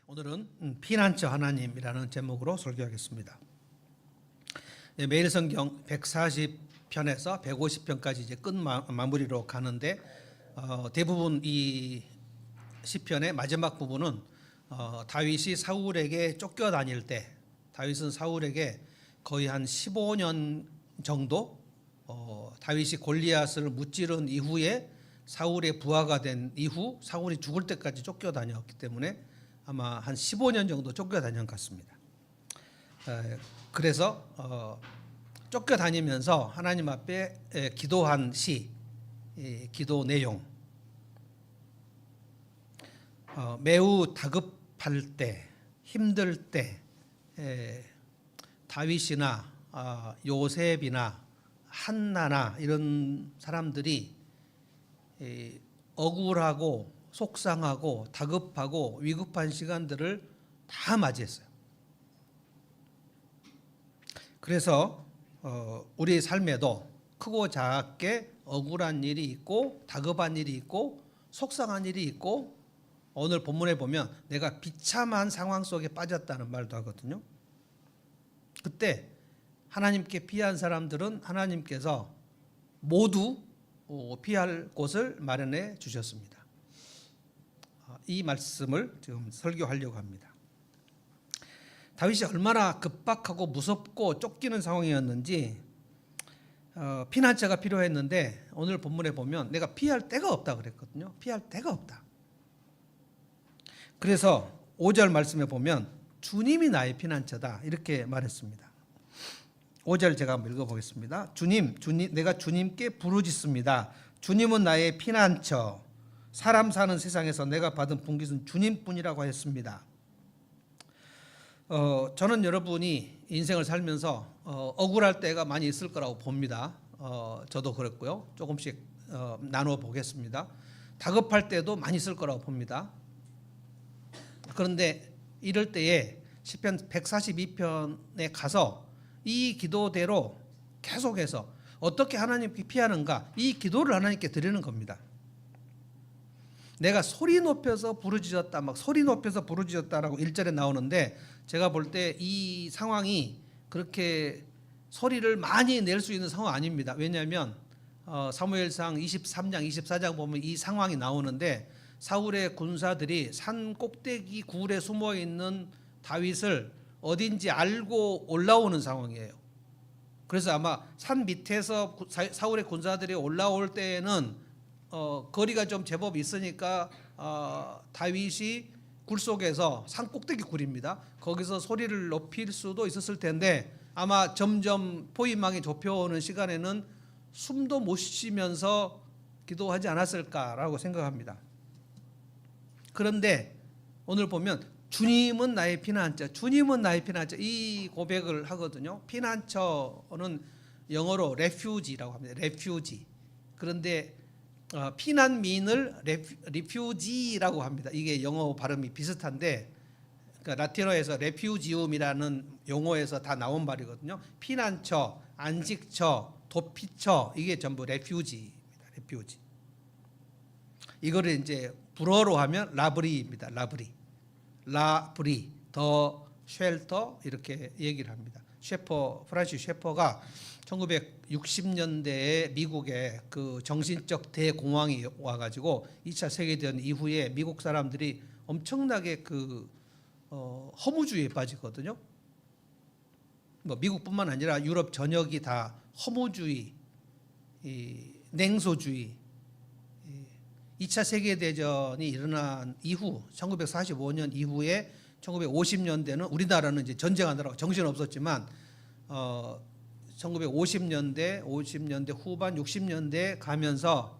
오늘은 피난처 하나님이라는 제목으로 설교하겠습니다. 매일 성경 140편에서 150편까지 이제 끝 마무리로 가는데 대부분 이 시편의 마지막 부분은 다윗이 사울에게 쫓겨다닐 때, 다윗은 사울에게 거의 한 15년 정도 다윗이 골리앗을 무찌른 이후에 사울의 부하가 된 이후 사울이 죽을 때까지 쫓겨다녔기 때문에 아마 한 15년 정도 쫓겨다닌 것 같습니다. 그래서 쫓겨다니면서 하나님 앞에 기도한 시, 기도 내용, 매우 다급할 때, 힘들 때 다윗이나 요셉이나 한나나 이런 사람들이 억울하고 속상하고 다급하고 위급한 시간들을 다 맞이했어요. 그래서 우리 삶에도 크고 작게 억울한 일이 있고 다급한 일이 있고 속상한 일이 있고 오늘 본문에 보면 내가 비참한 상황 속에 빠졌다는 말도 하거든요. 그때 하나님께 피한 사람들은 하나님께서 모두 피할 곳을 마련해 주셨습니다. 이 말씀을 지금 설교하려고 합니다. 다윗이 얼마나 급박하고 무섭고 쫓기는 상황이었는지 피난처가 필요했는데 오늘 본문에 보면 내가 피할 데가 없다 그랬거든요. 피할 데가 없다. 그래서 5절 말씀에 보면 주님이 나의 피난처다 이렇게 말했습니다. 5절 제가 한번 읽어보겠습니다. 주님, 내가 주님께 부르짖습니다. 주님은 나의 피난처, 사람 사는 세상에서 내가 받은 분깃은 주님뿐이라고 하였습니다. 저는 여러분이 인생을 살면서 억울할 때가 많이 있을 거라고 봅니다. 저도 그랬고요. 조금씩 나눠 보겠습니다. 다급할 때도 많이 있을 거라고 봅니다. 그런데 이럴 때에 시편 142편에 가서 이 기도대로 계속해서 어떻게 하나님께 피하는가, 이 기도를 하나님께 드리는 겁니다. 내가 소리 높여서 부르짖었다, 막 소리 높여서 부르짖었다라고 1절에 나오는데 제가 볼 때 이 상황이 그렇게 소리를 많이 낼 수 있는 상황 아닙니다. 왜냐하면 사무엘상 23장, 24장 보면 이 상황이 나오는데 사울의 군사들이 산 꼭대기 굴에 숨어 있는 다윗을 어딘지 알고 올라오는 상황이에요. 그래서 아마 산 밑에서 사울의 군사들이 올라올 때에는 거리가 좀 제법 있으니까 다윗이 굴 속에서 산 꼭대기 굴입니다. 거기서 소리를 높일 수도 있었을 텐데 아마 점점 포위망이 좁혀오는 시간에는 숨도 못 쉬면서 기도하지 않았을까라고 생각합니다. 그런데 오늘 보면 주님은 나의 피난처, 주님은 나의 피난처 이 고백을 하거든요. 피난처는 영어로 refuge라고 합니다. refuge. 그런데 피난민을 refugee라고 합니다. 이게 영어 발음이 비슷한데 그러니까 라틴어에서 refugium이라는 용어에서 다 나온 말이거든요. 피난처, 안식처, 도피처 이게 전부 refuge입니다. refuge. 이거를 이제 불어로 하면 라브리입니다. 라브리, 더 쉘터 이렇게 얘기를 합니다. 프란시스 셰퍼가 1960년대에 미국에 그 정신적 대공황이 와가지고 2차 세계대전 이후에 미국 사람들이 엄청나게 그 허무주의에 빠지거든요. 뭐 미국뿐만 아니라 유럽 전역이 다 허무주의, 냉소주의. 2차 세계대전이 일어난 이후 1945년 이후에 1950년대는 우리나라는 이제 전쟁하느라고 정신없었지만 1950년대 후반 60년대 가면서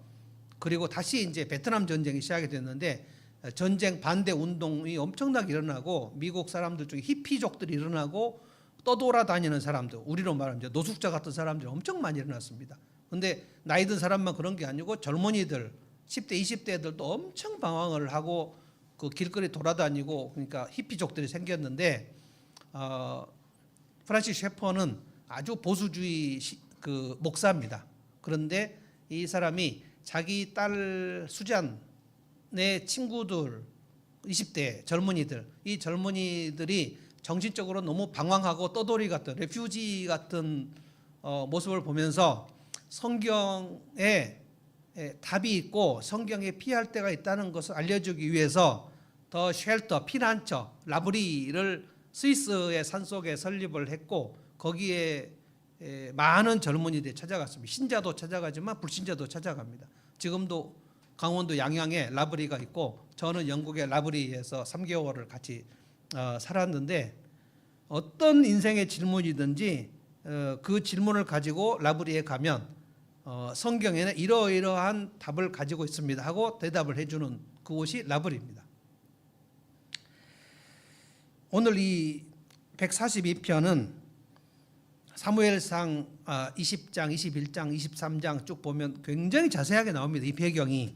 그리고 다시 이제 베트남 전쟁이 시작이 됐는데 전쟁 반대 운동이 엄청나게 일어나고 미국 사람들 중에 히피족들이 일어나고 떠돌아다니는 사람들, 우리로 말하면 이제 노숙자 같은 사람들이 엄청 많이 일어났습니다. 근데 나이 든 사람만 그런 게 아니고 젊은이들 10대 20대들도 엄청 방황을 하고 그 길거리 돌아다니고 그러니까 히피족들이 생겼는데 프란시스 셰퍼는 아주 보수주의 그 목사입니다. 그런데 이 사람이 자기 딸 수잔의 친구들 20대 젊은이들, 이 젊은이들이 정신적으로 너무 방황하고 떠돌이 같은 레퓨지 같은 모습을 보면서 성경에 답이 있고 성경에 피할 때가 있다는 것을 알려주기 위해서 더 쉘터, 피난처, 라브리를 스위스의 산속에 설립을 했고 거기에 많은 젊은이들이 찾아갔습니다. 신자도 찾아가지만 불신자도 찾아갑니다. 지금도 강원도 양양에 라브리가 있고 저는 영국의 라브리에서 3개월을 같이 살았는데 어떤 인생의 질문이든지 그 질문을 가지고 라브리에 가면 성경에는 이러이러한 답을 가지고 있습니다 하고 대답을 해주는 그곳이 라브리입니다. 오늘 이 142편은 사무엘상 20장, 21장, 23장 쭉 보면 굉장히 자세하게 나옵니다. 이 배경이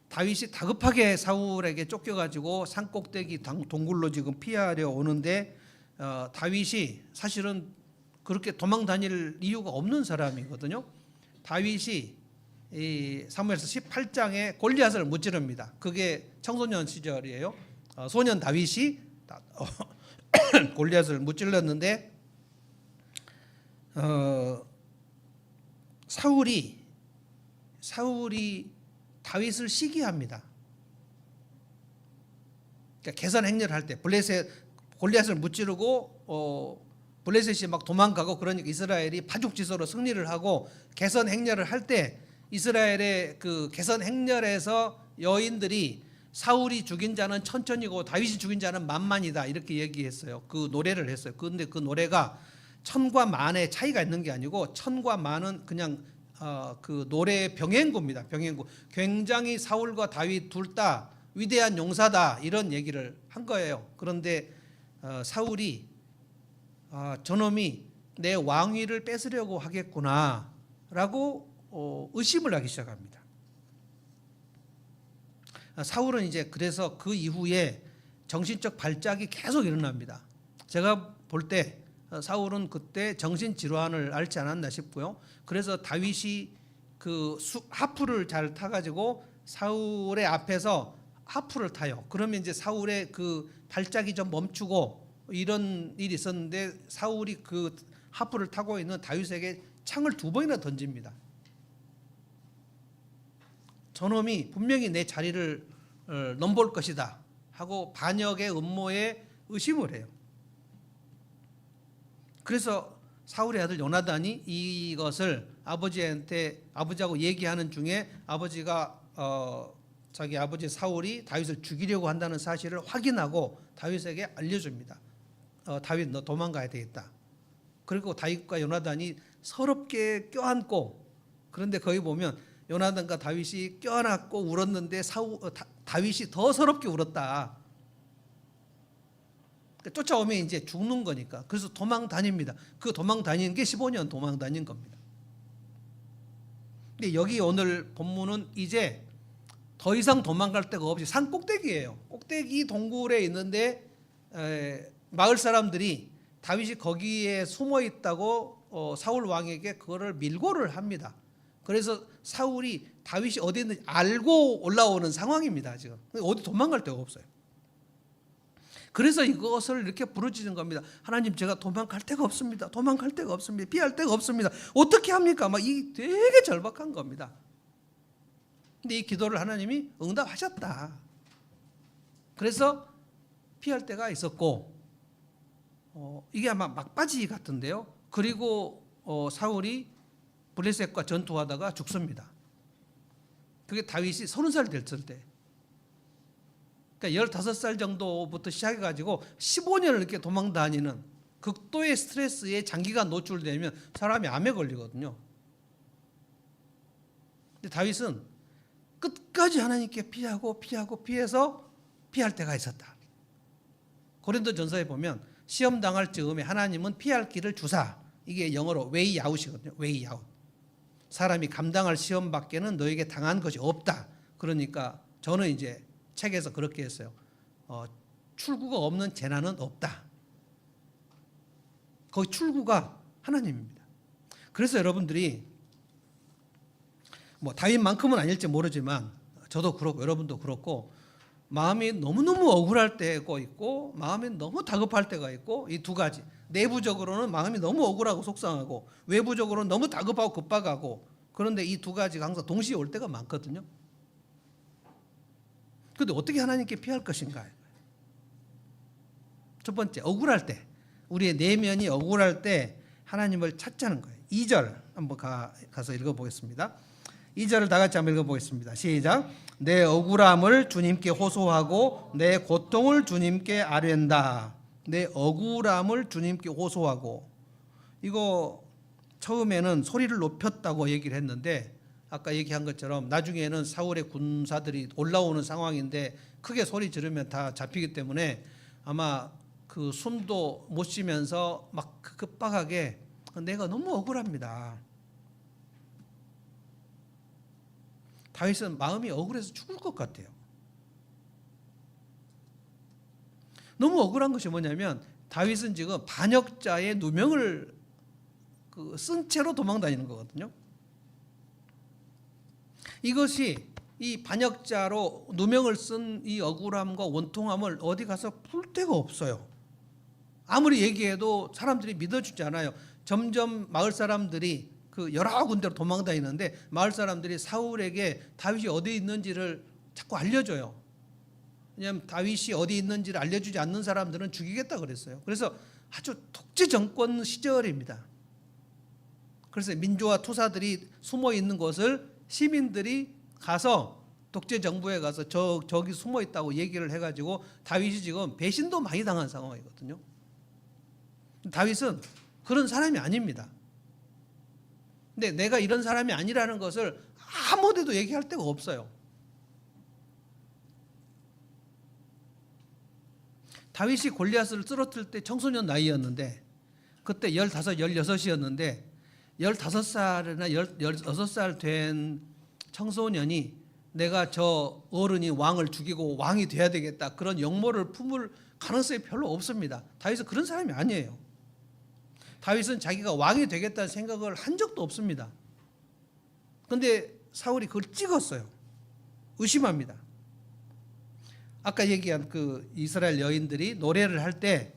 다윗이 다급하게 사울에게 쫓겨가지고 산꼭대기 동굴로 지금 피하려 오는데 다윗이 사실은 그렇게 도망 다닐 이유가 없는 사람이거든요. 다윗이 이 사무엘서 18장에 골리앗을 무찌릅니다. 그게 청소년 시절이에요. 소년 다윗이 골리앗을 무찔렀는데 사울이 다윗을 시기합니다. 그러니까 개선 행렬을 할 때 골리앗을 무찌르고 블레셋이 막 도망가고 그러니까 이스라엘이 파죽지서로 승리를 하고 개선 행렬을 할 때 이스라엘의 그 개선 행렬에서 여인들이 사울이 죽인 자는 천천이고 다윗이 죽인 자는 만만이다 이렇게 얘기했어요. 그 노래를 했어요. 그런데 그 노래가 천과 만의 차이가 있는 게 아니고 천과 만은 그냥 그 노래의 병행구입니다. 병행구. 굉장히 사울과 다윗 둘 다 위대한 용사다 이런 얘기를 한 거예요. 그런데 사울이 저놈이 내 왕위를 뺏으려고 하겠구나라고 의심을 하기 시작합니다. 사울은 이제 그래서 그 이후에 정신적 발작이 계속 일어납니다. 제가 볼 때 사울은 그때 정신 질환을 앓지 않았나 싶고요. 그래서 다윗이 그 하프를 잘 타가지고 사울의 앞에서 하프를 타요. 그러면 이제 사울의 그 발작이 좀 멈추고 이런 일이 있었는데 사울이 그 하프를 타고 있는 다윗에게 창을 2번이나 던집니다. 저놈이 분명히 내 자리를 넘볼 것이다 하고 반역의 음모에 의심을 해요. 그래서 사울의 아들 요나단이 이것을 아버지하고 얘기하는 중에 아버지가 자기 아버지 사울이 다윗을 죽이려고 한다는 사실을 확인하고 다윗에게 알려줍니다. 다윗 너 도망가야 되겠다. 그리고 다윗과 요나단이 서럽게 껴안고 그런데 거기 보면 요나단과 다윗이 껴안고 울었는데 다윗이 더 서럽게 울었다. 쫓아오면 이제 죽는 거니까. 그래서 도망 다닙니다. 그 도망 다니는 게 15년 도망 다닌 겁니다. 근데 여기 오늘 본문은 이제 더 이상 도망갈 데가 없이 산 꼭대기예요. 꼭대기 동굴에 있는데 마을 사람들이 다윗이 거기에 숨어 있다고 사울 왕에게 그거를 밀고를 합니다. 그래서 사울이 다윗이 어디 있는지 알고 올라오는 상황입니다. 지금 어디 도망갈 데가 없어요. 그래서 이것을 이렇게 부르짖는 겁니다. 하나님 제가 도망갈 데가 없습니다. 도망갈 데가 없습니다. 피할 데가 없습니다. 어떻게 합니까? 막 이 되게 절박한 겁니다. 근데 이 기도를 하나님이 응답하셨다. 그래서 피할 데가 있었고 이게 아마 막바지 같은데요. 그리고 사울이 블레셋과 전투하다가 죽습니다. 그게 다윗이 30살 됐을 때. 그러니까 15살 정도부터 시작해가지고 15년을 이렇게 도망 다니는 극도의 스트레스에 장기간 노출되면 사람이 암에 걸리거든요. 근데 다윗은 끝까지 하나님께 피해서 피할 때가 있었다. 고린도전서에 보면 시험 당할 즈음에 하나님은 피할 길을 주사. 이게 영어로 웨이 아웃이거든요. 웨이 아웃. 사람이 감당할 시험 밖에는 너에게 당한 것이 없다. 그러니까 저는 이제 책에서 그렇게 했어요. 출구가 없는 재난은 없다. 거기 출구가 하나님입니다. 그래서 여러분들이 뭐 다윗만큼은 아닐지 모르지만 저도 그렇고 여러분도 그렇고 마음이 너무너무 억울할 때가 있고 마음이 너무 다급할 때가 있고, 이 두 가지. 내부적으로는 마음이 너무 억울하고 속상하고 외부적으로는 너무 다급하고 급박하고, 그런데 이 두 가지가 항상 동시에 올 때가 많거든요. 그런데 어떻게 하나님께 피할 것인가? 첫 번째, 억울할 때, 우리의 내면이 억울할 때 하나님을 찾자는 거예요. 2절 한번 가서 읽어보겠습니다. 2절을 다 같이 한번 읽어보겠습니다. 시작. 내 억울함을 주님께 호소하고 내 고통을 주님께 아뢰는다. 내 억울함을 주님께 호소하고, 이거 처음에는 소리를 높였다고 얘기를 했는데, 아까 얘기한 것처럼 나중에는 사울의 군사들이 올라오는 상황인데 크게 소리 지르면 다 잡히기 때문에 아마 그 숨도 못 쉬면서 막 급박하게 내가 너무 억울합니다. 다윗은 마음이 억울해서 죽을 것 같아요. 너무 억울한 것이 뭐냐면 다윗은 지금 반역자의 누명을 쓴 채로 도망다니는 거거든요. 이것이 이 반역자로 누명을 쓴 이 억울함과 원통함을 어디 가서 풀 데가 없어요. 아무리 얘기해도 사람들이 믿어주지 않아요. 점점 마을 사람들이 그 여러 군데로 도망다니는데 마을 사람들이 사울에게 다윗이 어디 있는지를 자꾸 알려줘요. 왜냐하면 다윗이 어디 있는지를 알려주지 않는 사람들은 죽이겠다 그랬어요. 그래서 아주 독재 정권 시절입니다. 그래서 민주화 투사들이 숨어 있는 곳을 시민들이 가서 독재 정부에 가서 저기 숨어 있다고 얘기를 해가지고 다윗이 지금 배신도 많이 당한 상황이거든요. 다윗은 그런 사람이 아닙니다. 근데 내가 이런 사람이 아니라는 것을 아무데도 얘기할 데가 없어요. 다윗이 골리앗을 쓰러뜨릴 때 청소년 나이였는데, 그때 15, 16이었는데 15살이나 16살 된 청소년이 내가 저 어른이 왕을 죽이고 왕이 돼야 되겠다, 그런 역모를 품을 가능성이 별로 없습니다. 다윗은 그런 사람이 아니에요. 다윗은 자기가 왕이 되겠다는 생각을 한 적도 없습니다. 그런데 사울이 그걸 찍었어요. 의심합니다. 아까 얘기한 그 이스라엘 여인들이 노래를 할 때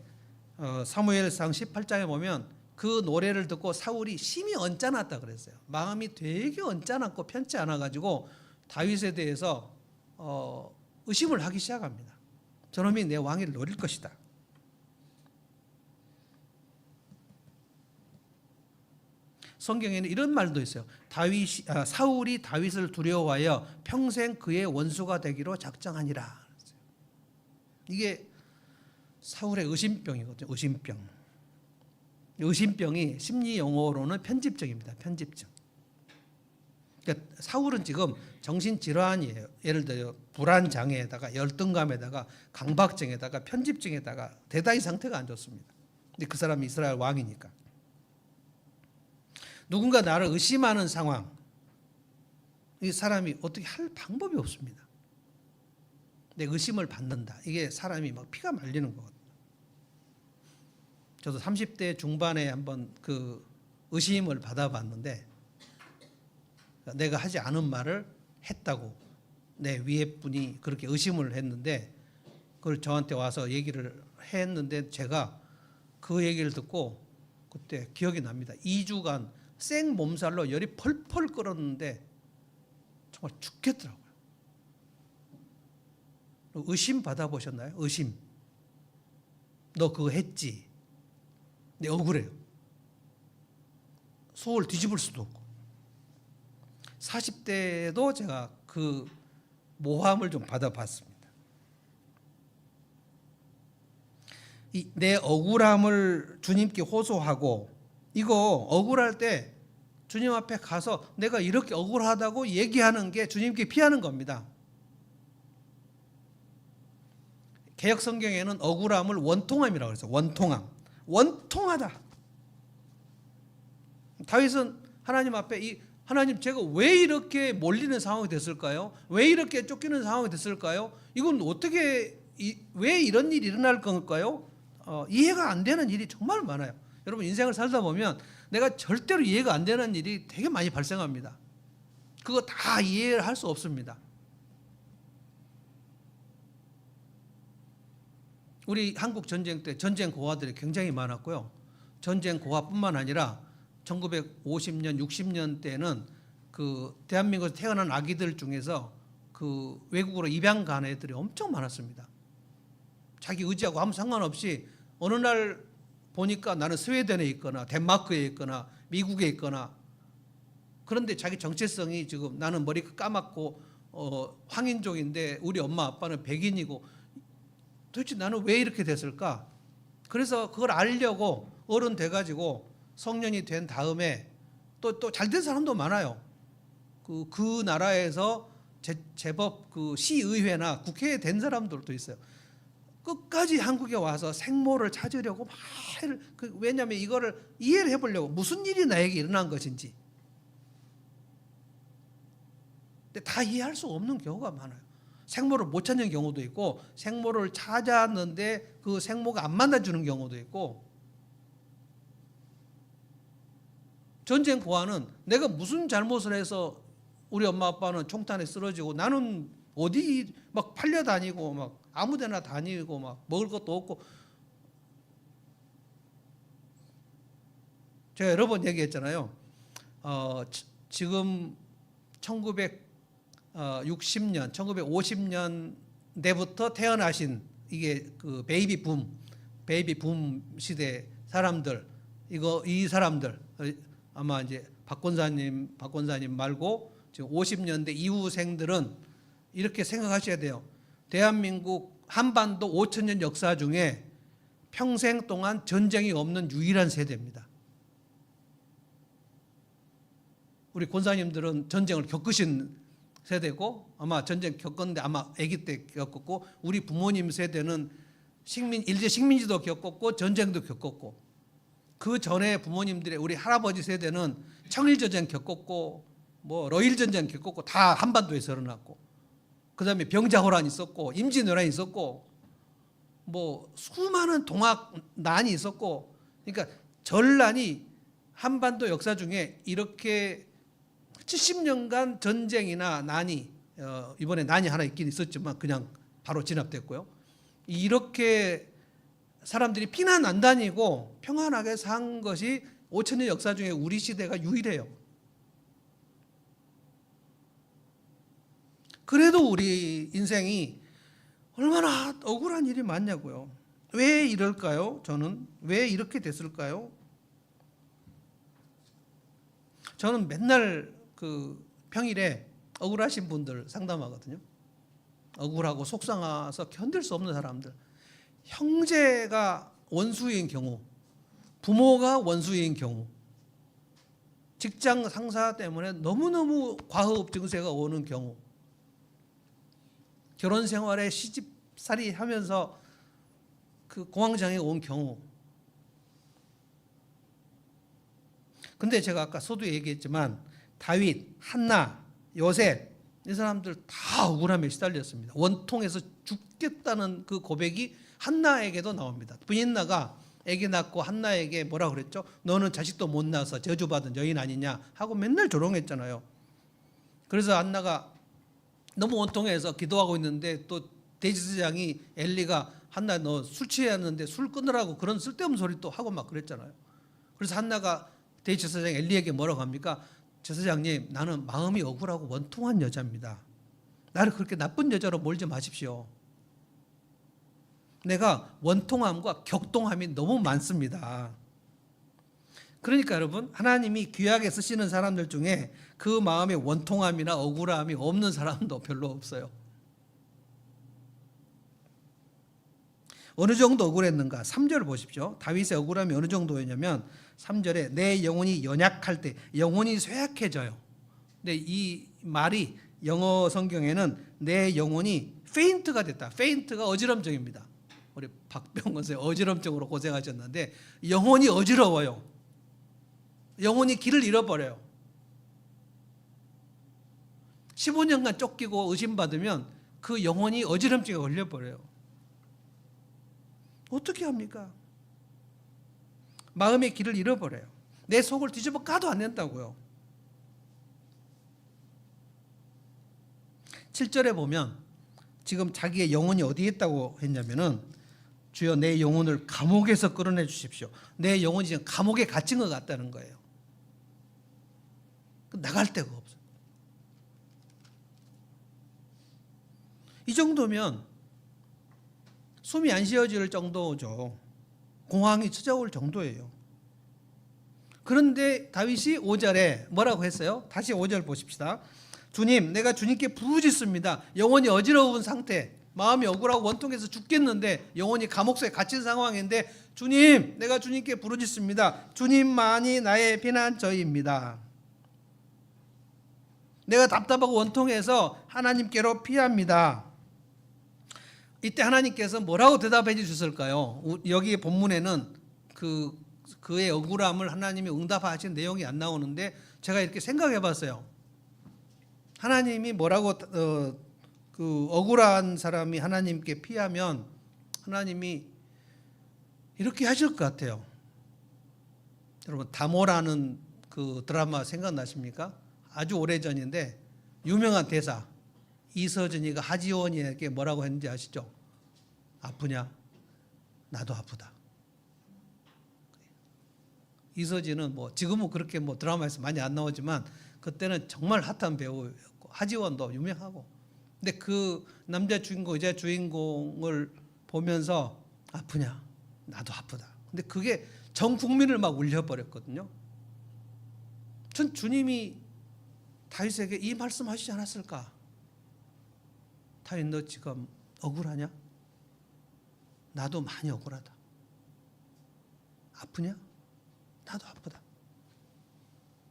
사무엘상 18장에 보면 그 노래를 듣고 사울이 심히 언짢았다 그랬어요. 마음이 되게 언짢았고 편치 않아 가지고 다윗에 대해서 의심을 하기 시작합니다. 저놈이 내 왕위를 노릴 것이다. 성경에는 이런 말도 있어요. 사울이 다윗을 두려워하여 평생 그의 원수가 되기로 작정하니라. 이게 사울의 의심병이거든요. 의심병. 의심병이 심리 용어로는 편집증입니다. 편집증. 그러니까 사울은 지금 정신질환이에요. 예를 들어 불안장애에다가 열등감에다가 강박증에다가 편집증에다가 대단히 상태가 안 좋습니다. 근데 그 사람이 이스라엘 왕이니까. 누군가 나를 의심하는 상황, 이 사람이 어떻게 할 방법이 없습니다. 내 의심을 받는다. 이게 사람이 막 피가 말리는 거거든요. 저도 30대 중반에 한번 그 의심을 받아봤는데, 내가 하지 않은 말을 했다고 내 위에 분이 그렇게 의심을 했는데, 그걸 저한테 와서 얘기를 했는데 제가 그 얘기를 듣고 그때 기억이 납니다. 2주간 생 몸살로 열이 펄펄 끓었는데 정말 죽겠더라고요. 의심 받아보셨나요? 의심. 너 그거 했지? 네, 억울해요. 속을 뒤집을 수도 없고. 40대에도 제가 그 모함을 좀 받아봤습니다. 내 억울함을 주님께 호소하고, 이거 억울할 때 주님 앞에 가서 내가 이렇게 억울하다고 얘기하는 게 주님께 피하는 겁니다. 개역 성경에는 억울함을 원통함이라고 그랬어요. 원통함. 원통하다. 다윗은 하나님 앞에 하나님, 제가 왜 이렇게 몰리는 상황이 됐을까요? 왜 이렇게 쫓기는 상황이 됐을까요? 이건 어떻게, 왜 이런 일이 일어날 걸까요? 이해가 안 되는 일이 정말 많아요. 여러분, 인생을 살다 보면 내가 절대로 이해가 안 되는 일이 되게 많이 발생합니다. 그거 다 이해를 할 수 없습니다. 우리 한국 전쟁 때 전쟁 고아들이 굉장히 많았고요. 전쟁 고아뿐만 아니라 1950년, 60년 때는 그 대한민국에서 태어난 아기들 중에서 그 외국으로 입양 간 애들이 엄청 많았습니다. 자기 의지하고 아무 상관없이 어느 날 보니까 나는 스웨덴에 있거나 덴마크에 있거나 미국에 있거나, 그런데 자기 정체성이 지금 나는 머리가 까맣고 황인종인데 우리 엄마 아빠는 백인이고 도대체 나는 왜 이렇게 됐을까? 그래서 그걸 알려고 어른 돼가지고 성년이 된 다음에 또 잘 된 사람도 많아요. 그 나라에서 제법 그 시의회나 국회에 된 사람들도 있어요. 끝까지 한국에 와서 생모를 찾으려고 막 왜냐하면 이거를 이해를 해보려고 무슨 일이 나에게 일어난 것인지. 근데 다 이해할 수 없는 경우가 많아요. 생모를 못 찾는 경우도 있고 생모를 찾았는데 그 생모가 안 만나주는 경우도 있고, 전쟁 고아는 내가 무슨 잘못을 해서 우리 엄마 아빠는 총탄에 쓰러지고 나는 어디 막 팔려다니고 막 아무데나 다니고 막 먹을 것도 없고. 제가 여러 번 얘기했잖아요. 지금 1960년, 1950년대부터 태어나신 이게 그 베이비 붐 시대 사람들, 이 사람들 아마 이제 박 권사님 말고 지금 50년대 이후생들은 이렇게 생각하셔야 돼요. 대한민국 한반도 5천년 역사 중에 평생 동안 전쟁이 없는 유일한 세대입니다. 우리 권사님들은 전쟁을 겪으신 세대고 아마 전쟁 겪었는데 아마 아기 때 겪었고, 우리 부모님 세대는 일제 식민지도 겪었고 전쟁도 겪었고, 그 전에 부모님들의 우리 할아버지 세대는 청일전쟁 겪었고 뭐 러일전쟁 겪었고 다 한반도에서 일어났고, 그 다음에 병자호란 있었고 임진왜란 있었고 뭐 수많은 동학난이 있었고, 그러니까 전란이 한반도 역사 중에 이렇게 70년간 전쟁이나 난이, 이번에 난이 하나 있긴 있었지만 그냥 바로 진압됐고요. 이렇게 사람들이 피난 안 다니고 평안하게 산 것이 5천년 역사 중에 우리 시대가 유일해요. 그래도 우리 인생이 얼마나 억울한 일이 많냐고요. 왜 이럴까요? 저는 왜 이렇게 됐을까요? 저는 맨날 그 평일에 억울하신 분들 상담하거든요. 억울하고 속상해서 견딜 수 없는 사람들, 형제가 원수인 경우, 부모가 원수인 경우, 직장 상사 때문에 너무너무 과호흡 증세가 오는 경우, 결혼 생활에 시집살이 하면서 그 공황장애가 온 경우. 근데 제가 아까 서두에 얘기했지만 다윗, 한나, 요셉 이 사람들 다 억울함에 시달렸습니다. 원통에서 죽겠다는 그 고백이 한나에게도 나옵니다. 부인나가 아기 낳고 한나에게 뭐라 그랬죠? 너는 자식도 못 낳아서 저주받은 여인 아니냐 하고 맨날 조롱했잖아요. 그래서 한나가 너무 원통해서 기도하고 있는데 또 대제사장이 엘리가 한나 너 술 취했는데 술 끊으라고 그런 쓸데없는 소리 또 하고 막 그랬잖아요. 그래서 한나가 대제사장 엘리에게 뭐라고 합니까? 제사장님, 나는 마음이 억울하고 원통한 여자입니다. 나를 그렇게 나쁜 여자로 몰지 마십시오. 내가 원통함과 격동함이 너무 많습니다. 그러니까 여러분, 하나님이 귀하게 쓰시는 사람들 중에 그 마음에 원통함이나 억울함이 없는 사람도 별로 없어요. 어느 정도 억울했는가? 3절 보십시오. 다윗의 억울함이 어느 정도였냐면 3절에 내 영혼이 연약할 때, 영혼이 쇠약해져요. 근데 이 말이 영어 성경에는 내 영혼이 페인트가 됐다. 페인트가 어지럼증입니다. 우리 박병건 선생님 어지럼증으로 고생하셨는데 영혼이 어지러워요. 영혼이 길을 잃어버려요. 15년간 쫓기고 의심받으면 그 영혼이 어지럼증에 걸려버려요. 어떻게 합니까? 마음의 길을 잃어버려요. 내 속을 뒤집어 까도 안 된다고요. 7절에 보면 지금 자기의 영혼이 어디에 있다고 했냐면은 주여 내 영혼을 감옥에서 끌어내 주십시오. 내 영혼이 지금 감옥에 갇힌 것 같다는 거예요. 나갈 데가 없어요. 이 정도면 숨이 안 쉬어질 정도죠. 공황이 찾아올 정도예요. 그런데 다윗이 5절에 뭐라고 했어요? 다시 5절 보십시다. 주님, 내가 주님께 부르짖습니다. 영혼이 어지러운 상태, 마음이 억울하고 원통해서 죽겠는데 영혼이 감옥소에 갇힌 상황인데 주님, 내가 주님께 부르짖습니다. 주님만이 나의 피난처입니다. 내가 답답하고 원통해서 하나님께로 피합니다. 이때 하나님께서 뭐라고 대답해 주셨을까요? 여기 본문에는 그의 억울함을 하나님이 응답하신 내용이 안 나오는데 제가 이렇게 생각해 봤어요. 하나님이 뭐라고 그 억울한 사람이 하나님께 피하면 하나님이 이렇게 하실 것 같아요. 여러분 다모라는 그 드라마 생각나십니까? 아주 오래전인데 유명한 대사, 이서진이가 하지원이에게 뭐라고 했는지 아시죠? 아프냐? 나도 아프다. 이서진은 뭐 지금은 그렇게 뭐 드라마에서 많이 안 나오지만 그때는 정말 핫한 배우였고 하지원도 유명하고, 근데 그 남자 주인공 여자 주인공을 보면서 아프냐? 나도 아프다. 근데 그게 전 국민을 막 울려버렸거든요. 전 주님이 다윗에게 이 말씀하시지 않았을까? 다윗, 너 지금 억울하냐? 나도 많이 억울하다. 아프냐? 나도 아프다.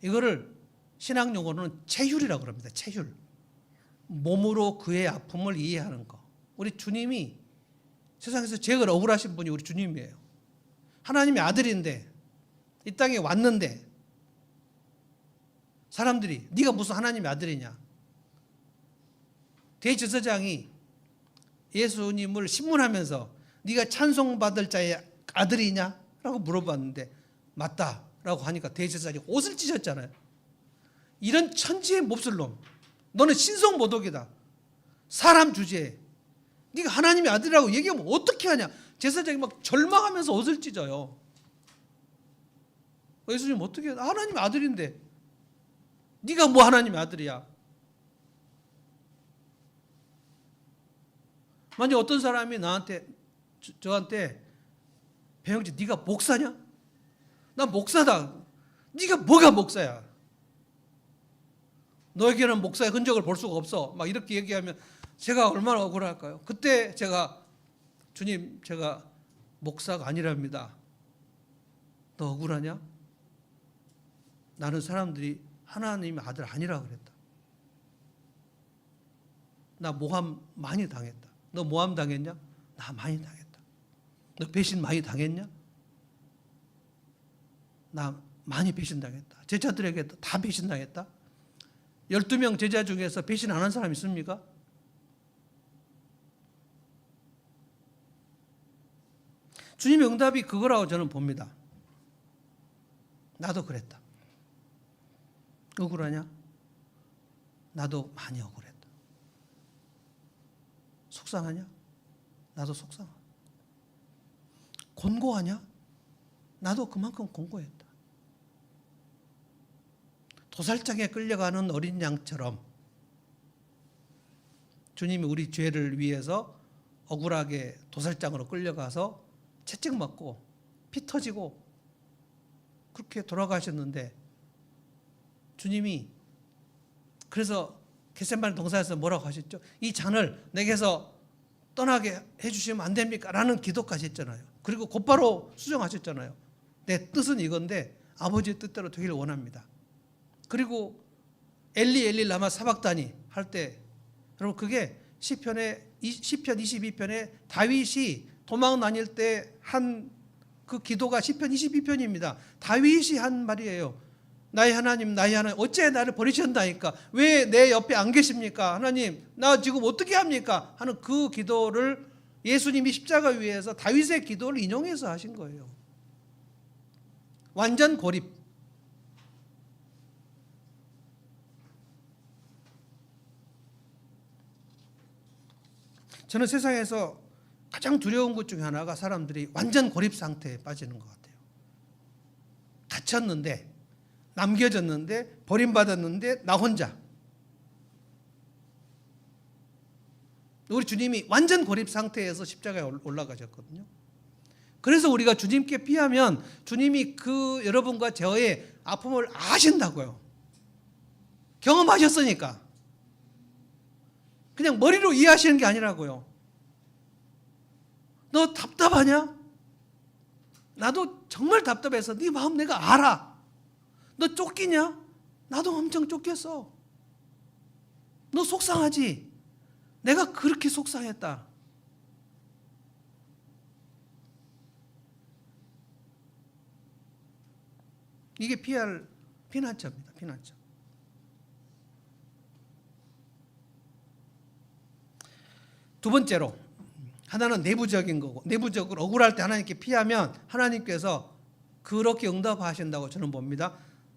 이거를 신학 용어로는 체휼이라고 그럽니다. 체휼. 몸으로 그의 아픔을 이해하는 거. 우리 주님이 세상에서 제일 억울하신 분이 우리 주님이에요. 하나님의 아들인데 이 땅에 왔는데 사람들이 네가 무슨 하나님의 아들이냐? 대제사장이 예수님을 신문하면서 네가 찬송받을 자의 아들이냐? 라고 물어봤는데 맞다라고 하니까 대제사장이 옷을 찢었잖아요. 이런 천지의 몹쓸 놈, 너는 신성모독이다. 사람 주제에 네가 하나님의 아들이라고 얘기하면 어떻게 하냐? 제사장이 막 절망하면서 옷을 찢어요. 예수님 어떻게 해? 하나님의 아들인데 네가 뭐 하나님의 아들이야? 만약 어떤 사람이 나한테 저한테 배영지 네가 목사냐? 나 목사다. 네가 뭐가 목사야? 너에게는 목사의 흔적을 볼 수가 없어. 막 이렇게 얘기하면 제가 얼마나 억울할까요? 그때 제가 주님, 제가 목사가 아니랍니다. 너 억울하냐? 나는 사람들이 하나님의 아들 아니라 그랬다. 나 모함 많이 당했다. 너 모함 당했냐? 나 많이 당했다. 너 배신 많이 당했냐? 나 많이 배신당했다. 제자들에게 다 배신당했다. 12명 제자 중에서 배신 안 한 사람 있습니까? 주님의 응답이 그거라고 저는 봅니다. 나도 그랬다. 억울하냐? 나도 많이 억울했다. 속상하냐? 나도 속상하다. 곤고하냐? 나도 그만큼 곤고했다. 도살장에 끌려가는 어린 양처럼 주님이 우리 죄를 위해서 억울하게 도살장으로 끌려가서 채찍 맞고 피 터지고 그렇게 돌아가셨는데 주님이 그래서 겟세마네 동산에서 뭐라고 하셨죠? 이 잔을 내게서 떠나게 해주시면 안 됩니까? 라는 기도까지 했잖아요. 그리고 곧바로 수정하셨잖아요. 내 뜻은 이건데 아버지의 뜻대로 되기를 원합니다. 그리고 엘리 엘리 라마 사박다니 할 때 여러분 그게 시편 22편에 다윗이 도망 다닐 때 한 그 기도가 시편 22편입니다. 다윗이 한 말이에요. 나의 하나님, 나의 하나님, 어째 나를 버리셨나이까? 왜 내 옆에 안 계십니까? 하나님, 나 지금 어떻게 합니까? 하는 그 기도를 예수님이 십자가 위에서 다윗의 기도를 인용해서 하신 거예요. 완전 고립. 저는 세상에서 가장 두려운 것 중에 하나가 사람들이 완전 고립 상태에 빠지는 것 같아요. 갇혔는데, 남겨졌는데, 버림받았는데 나 혼자. 우리 주님이 완전 고립 상태에서 십자가에 올라가셨거든요. 그래서 우리가 주님께 피하면 주님이 그 여러분과 저의 아픔을 아신다고요. 경험하셨으니까. 그냥 머리로 이해하시는 게 아니라고요. 너 답답하냐? 나도 정말 답답해서 네 마음 내가 알아. 너 쫓기냐? 나도 엄청 쫓겼어. 너 속상하지? 내가 그렇게 속상했다. 이게 피할 피난처입니다. 피난처. 두 번째로, 하나는 내부적인 거고, 내부적으로 억울할 때 하나님께 피하면 하나님께서 그렇게 응답하신다고 저는 봅니다.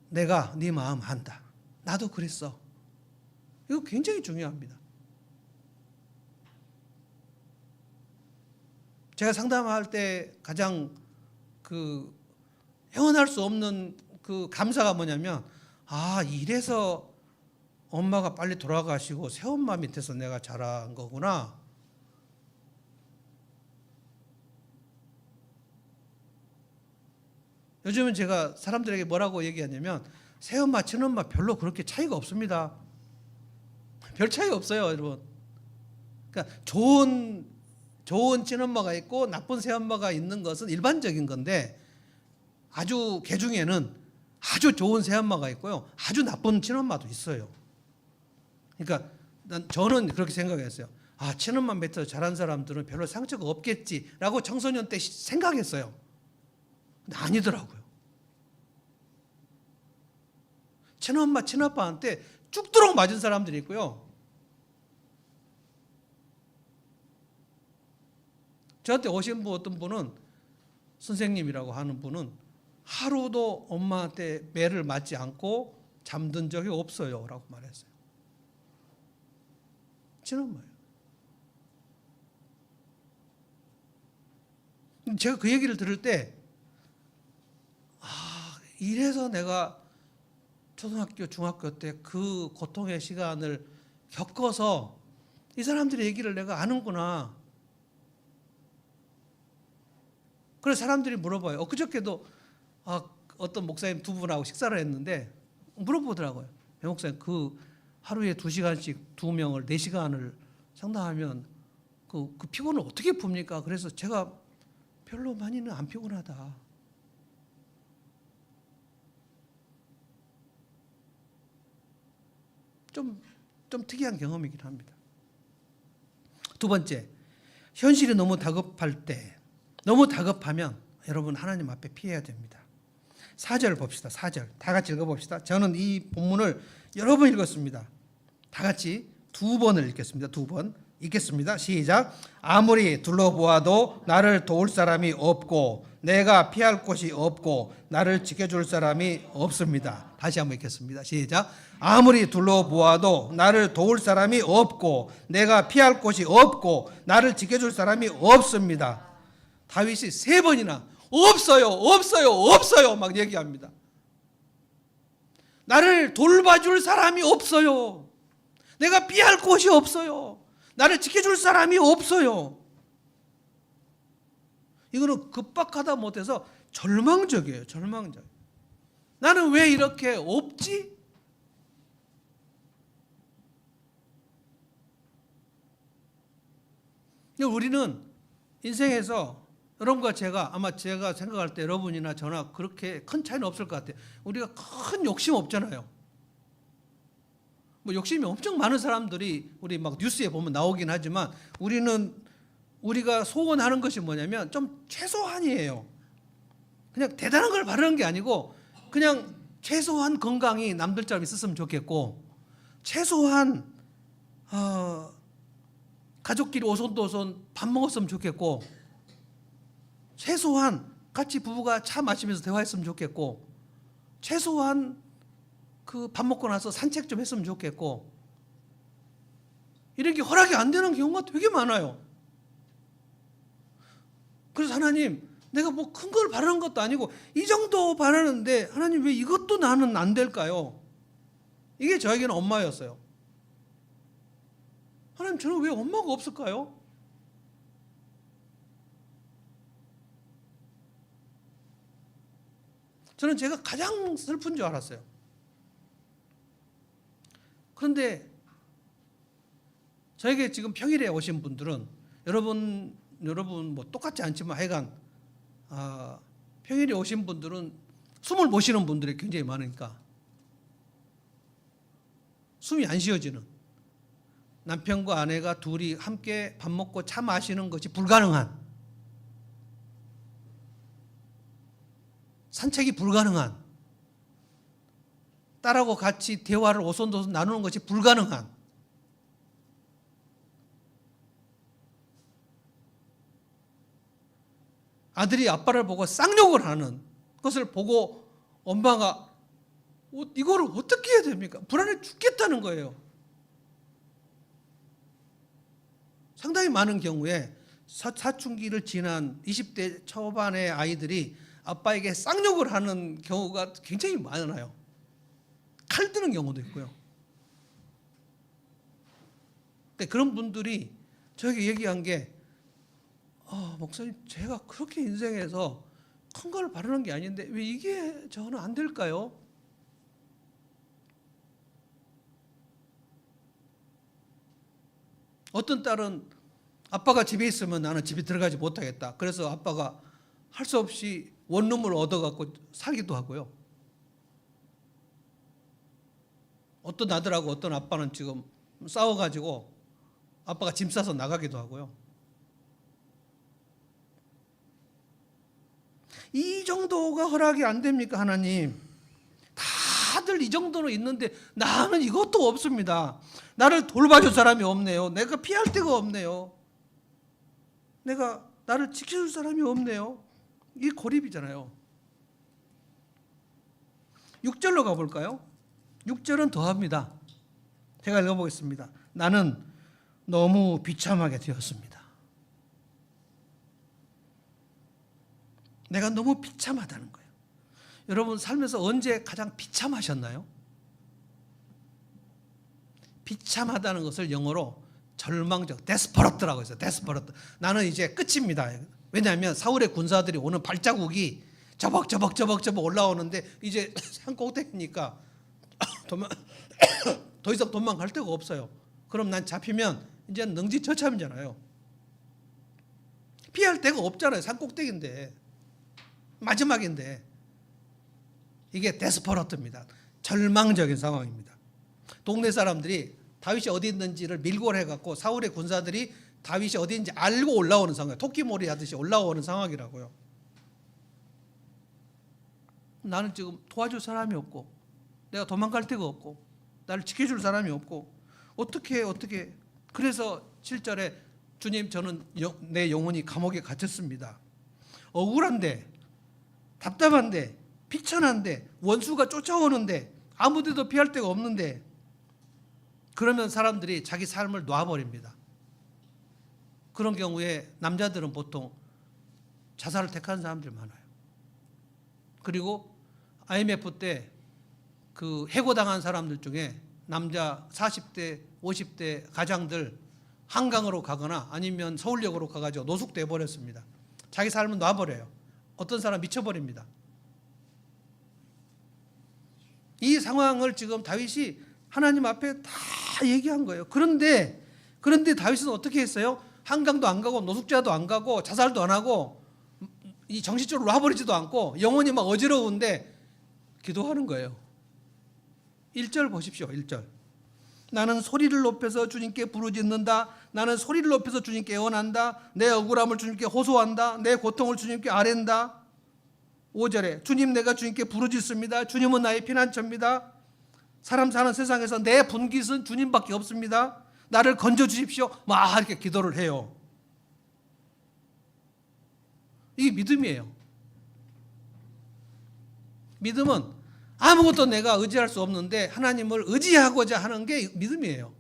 내가 네 마음 안다. 나도 그랬어. 이거 굉장히 중요합니다. 제가 상담할 때 가장 헤어날 수 없는 감사가 뭐냐면, 이래서 엄마가 빨리 돌아가시고 새엄마 밑에서 내가 자란 거구나. 요즘은 제가 사람들에게 뭐라고 얘기하냐면, 새엄마, 친엄마 별로 그렇게 차이가 없습니다. 별 차이가 없어요, 여러분. 그러니까 좋은 친엄마가 있고 나쁜 새엄마가 있는 것은 일반적인 건데, 아주 개 중에는 아주 좋은 새엄마가 있고요, 아주 나쁜 친엄마도 있어요. 그러니까 저는 그렇게 생각했어요. 친엄마 밑에서 자란 사람들은 별로 상처가 없겠지라고 청소년 때 생각했어요. 근데 아니더라고요. 친엄마, 친아빠한테 죽도록 맞은 사람들이 있고요. 저한테 오신 분, 어떤 분은, 선생님이라고 하는 분은 하루도 엄마한테 매를 맞지 않고 잠든 적이 없어요 라고 말했어요. 친엄마예요. 제가 그 얘기를 들을 때, 이래서 내가 초등학교, 중학교 때 그 고통의 시간을 겪어서 이 사람들의 얘기를 내가 아는구나. 그래서 사람들이 물어봐요. 그저께도 어떤 목사님 두 분하고 식사를 했는데 물어보더라고요. 목사님, 하루에 2시간씩 2명을 4시간을 상담하면 그 피곤을 어떻게 풉니까? 그래서 제가 별로 많이는 안 피곤하다. 좀 특이한 경험이긴 합니다. 두 번째, 현실이 너무 다급할 때, 너무 다급하면 여러분 하나님 앞에 피해야 됩니다. 4절 봅시다. 4절 다 같이 읽어봅시다. 저는 이 본문을 여러 번 읽었습니다. 다 같이 2번을 읽겠습니다. 2번 읽겠습니다. 시작. 아무리 둘러보아도 나를 도울 사람이 없고 내가 피할 곳이 없고 나를 지켜줄 사람이 없습니다. 다시 한번 읽겠습니다. 시작. 아무리 둘러보아도 나를 도울 사람이 없고 내가 피할 곳이 없고 나를 지켜줄 사람이 없습니다. 다윗이 3번이나 없어요, 없어요, 없어요 막 얘기합니다. 나를 돌봐줄 사람이 없어요. 내가 피할 곳이 없어요. 나를 지켜줄 사람이 없어요. 이거는 급박하다 못해서 절망적이에요. 절망적. 나는 왜 이렇게 없지? 우리는 인생에서 여러분과 제가, 아마 제가 생각할 때 여러분이나 저나 그렇게 큰 차이는 없을 것 같아요. 우리가 큰 욕심 없잖아요. 뭐 욕심이 엄청 많은 사람들이 우리 막 뉴스에 보면 나오긴 하지만, 우리가 소원하는 것이 뭐냐면 좀 최소한이에요. 그냥 대단한 걸 바라는 게 아니고 그냥 최소한 건강이 남들처럼 있었으면 좋겠고, 최소한 가족끼리 오손도손 밥 먹었으면 좋겠고, 최소한 같이 부부가 차 마시면서 대화했으면 좋겠고, 최소한 밥 먹고 나서 산책 좀 했으면 좋겠고, 이런 게 허락이 안 되는 경우가 되게 많아요. 그래서 하나님, 내가 뭐 큰 걸 바라는 것도 아니고 이 정도 바라는데 하나님 왜 이것도 나는 안 될까요? 이게 저에게는 엄마였어요. 하나님, 저는 왜 엄마가 없을까요? 저는 제가 가장 슬픈 줄 알았어요. 그런데 저에게 지금 평일에 오신 분들은 여러분 뭐 똑같지 않지만 하여간 평일에 오신 분들은 숨을 못 쉬는 분들이 굉장히 많으니까 숨이 안 쉬어지는, 남편과 아내가 둘이 함께 밥 먹고 차 마시는 것이 불가능한, 산책이 불가능한, 딸하고 같이 대화를 오손도손 나누는 것이 불가능한, 아들이 아빠를 보고 쌍욕을 하는 것을 보고 엄마가 이거를 어떻게 해야 됩니까? 불안해 죽겠다는 거예요. 상당히 많은 경우에 사춘기를 지난 20대 초반의 아이들이 아빠에게 쌍욕을 하는 경우가 굉장히 많아요. 칼 드는 경우도 있고요. 그런 분들이 저에게 얘기한 게 목사님, 제가 그렇게 인생에서 큰 걸 바라는 게 아닌데 왜 이게 저는 안 될까요? 어떤 딸은 아빠가 집에 있으면 나는 집에 들어가지 못하겠다. 그래서 아빠가 할 수 없이 원룸을 얻어갖고 살기도 하고요. 어떤 아들하고 어떤 아빠는 지금 싸워가지고 아빠가 짐 싸서 나가기도 하고요. 이 정도가 허락이 안 됩니까, 하나님? 다들 이 정도로 있는데 나는 이것도 없습니다. 나를 돌봐줄 사람이 없네요. 내가 피할 데가 없네요. 나를 지켜줄 사람이 없네요. 이 고립이잖아요. 6절로 가볼까요? 6절은 더합니다. 제가 읽어보겠습니다. 나는 너무 비참하게 되었습니다. 내가 너무 비참하다는 거예요. 여러분 살면서 언제 가장 비참하셨나요? 비참하다는 것을 영어로 절망적, 데스퍼러트라고 했어요. 데스퍼러트. 나는 이제 끝입니다. 왜냐하면 사울의 군사들이 오는 발자국이 저벅저벅 올라오는데 이제 산 꼭대기니까 더 이상 도망갈 데가 없어요. 그럼 난 잡히면 이제 능지처참이잖아요. 피할 데가 없잖아요. 산 꼭대기인데, 마지막인데. 이게 데스퍼러트입니다. 절망적인 상황입니다. 동네 사람들이 다윗이 어디 있는지를 밀고를 해갖고 사울의 군사들이 다윗이 어디 있는지 알고 올라오는 상황, 토끼몰이 하듯이 올라오는 상황이라고요. 나는 지금 도와줄 사람이 없고 내가 도망갈 데가 없고 나를 지켜줄 사람이 없고 어떻게 그래서 7절에 주님, 저는 내 영혼이 감옥에 갇혔습니다. 억울한데, 답답한데, 비천한데, 원수가 쫓아오는데, 아무데도 피할 데가 없는데, 그러면 사람들이 자기 삶을 놔버립니다. 그런 경우에 남자들은 보통 자살을 택하는 사람들이 많아요. 그리고 IMF 때 그 해고당한 사람들 중에 남자 40대, 50대 가장들 한강으로 가거나 아니면 서울역으로 가가지고 노숙돼 버렸습니다. 자기 삶을 놔버려요. 어떤 사람 미쳐버립니다. 이 상황을 지금 다윗이 하나님 앞에 다 얘기한 거예요. 그런데 다윗은 어떻게 했어요? 한강도 안 가고 노숙자도 안 가고 자살도 안 하고 이 정신적으로 놔버리지도 않고 영혼이 막 어지러운데 기도하는 거예요. 1절 보십시오. 1절. 나는 소리를 높여서 주님께 부르짖는다. 나는 소리를 높여서 주님께 애원한다. 내 억울함을 주님께 호소한다. 내 고통을 주님께 아랜다. 5절에 주님, 내가 주님께 부르짖습니다. 주님은 나의 피난처입니다. 사람 사는 세상에서 내 분깃은 주님밖에 없습니다. 나를 건져주십시오. 막 이렇게 기도를 해요. 이게 믿음이에요. 믿음은 아무것도 내가 의지할 수 없는데 하나님을 의지하고자 하는 게 믿음이에요.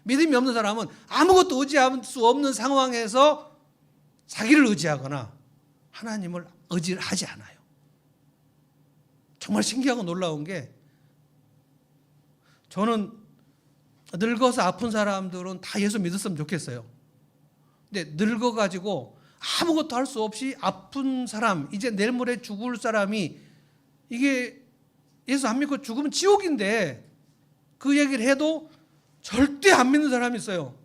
믿음이 없는 사람은 아무것도 의지할 수 없는 상황에서 자기를 의지하거나 하나님을 의지하지 않아요. 정말 신기하고 놀라운 게, 저는 늙어서 아픈 사람들은 다 예수 믿었으면 좋겠어요. 근데 늙어가지고 아무것도 할 수 없이 아픈 사람, 이제 내일 모레 죽을 사람이, 이게 예수 안 믿고 죽으면 지옥인데 그 얘기를 해도 절대 안 믿는 사람이 있어요.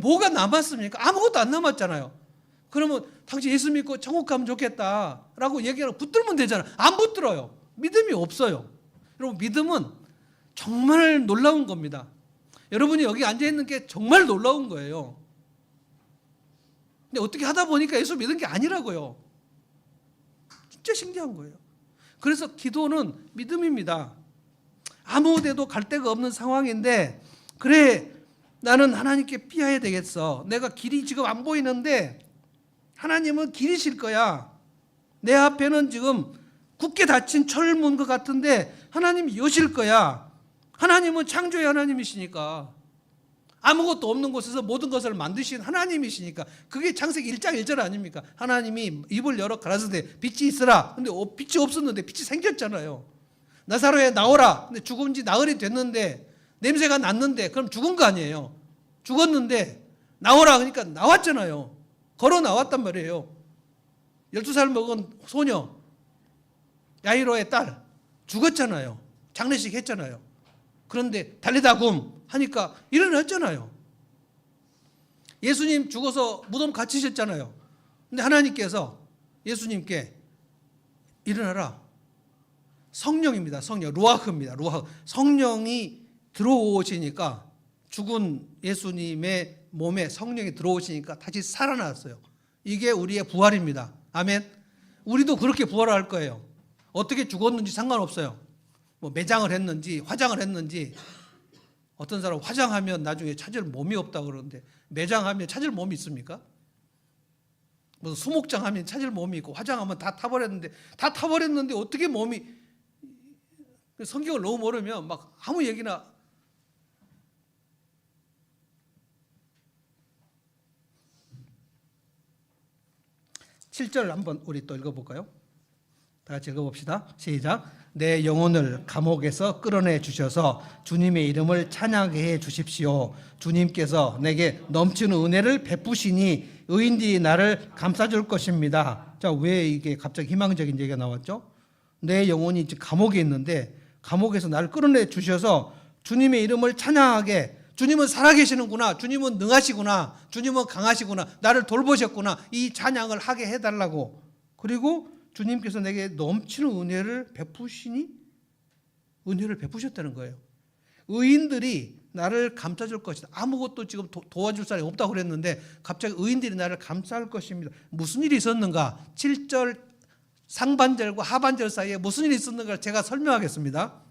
뭐가 남았습니까? 아무것도 안 남았잖아요. 그러면 당신 예수 믿고 천국 가면 좋겠다라고 얘기하고 붙들면 되잖아요. 안 붙들어요. 믿음이 없어요. 여러분, 믿음은 정말 놀라운 겁니다. 여러분이 여기 앉아있는 게 정말 놀라운 거예요. 근데 어떻게 하다 보니까 예수 믿은 게 아니라고요. 진짜 신기한 거예요. 그래서 기도는 믿음입니다. 아무 데도 갈 데가 없는 상황인데, 그래, 나는 하나님께 피해야 되겠어. 내가 길이 지금 안 보이는데 하나님은 길이실 거야. 내 앞에는 지금 굳게 닫힌 철문 것 같은데 하나님이 여실 거야. 하나님은 창조의 하나님이시니까, 아무것도 없는 곳에서 모든 것을 만드신 하나님이시니까, 그게 창세기 1장 1절 아닙니까? 하나님이 입을 열어 가라사대 빛이 있으라. 근데 빛이 없었는데 빛이 생겼잖아요. 나사로에 나오라. 근데 죽은 지 나흘이 됐는데, 냄새가 났는데, 그럼 죽은 거 아니에요. 죽었는데 나오라 그러니까 나왔잖아요. 걸어 나왔단 말이에요. 12살 먹은 소녀 야이로의 딸 죽었잖아요. 장례식 했잖아요. 그런데 달리다 굼 하니까 일어났잖아요. 예수님 죽어서 무덤 갇히셨잖아요. 근데 하나님께서 예수님께 일어나라. 성령입니다. 성령. 루아흐입니다. 루아흐. 성령이 들어오시니까, 죽은 예수님의 몸에 성령이 들어오시니까 다시 살아났어요. 이게 우리의 부활입니다. 아멘. 우리도 그렇게 부활할 거예요. 어떻게 죽었는지 상관없어요. 뭐 매장을 했는지 화장을 했는지. 어떤 사람 화장하면 나중에 찾을 몸이 없다고 그러는데, 매장하면 찾을 몸이 있습니까? 무슨 수목장하면 찾을 몸이 있고, 화장하면 다 타버렸는데 어떻게 몸이, 성경을 너무 모르면 막 아무 얘기나. (7절) 한번 우리 또 읽어볼까요? 다 같이 읽어봅시다. 시작. 내 영혼을 감옥에서 끌어내 주셔서 주님의 이름을 찬양하게 해 주십시오. 주님께서 내게 넘치는 은혜를 베푸시니 의인들이 나를 감싸줄 것입니다. 자, 왜 이게 갑자기 희망적인 얘기가 나왔죠? 내 영혼이 지금 감옥에 있는데, 감옥에서 나를 끌어내 주셔서 주님의 이름을 찬양하게, 주님은 살아계시는구나, 주님은 능하시구나, 주님은 강하시구나, 나를 돌보셨구나, 이 찬양을 하게 해달라고. 그리고 주님께서 내게 넘치는 은혜를 베푸시니, 은혜를 베푸셨다는 거예요. 의인들이 나를 감싸줄 것이다. 아무것도 지금 도와줄 사람이 없다고 그랬는데 갑자기 의인들이 나를 감쌀 것입니다. 무슨 일이 있었는가? 7절 상반절과 하반절 사이에 무슨 일이 있었는가 제가 설명하겠습니다.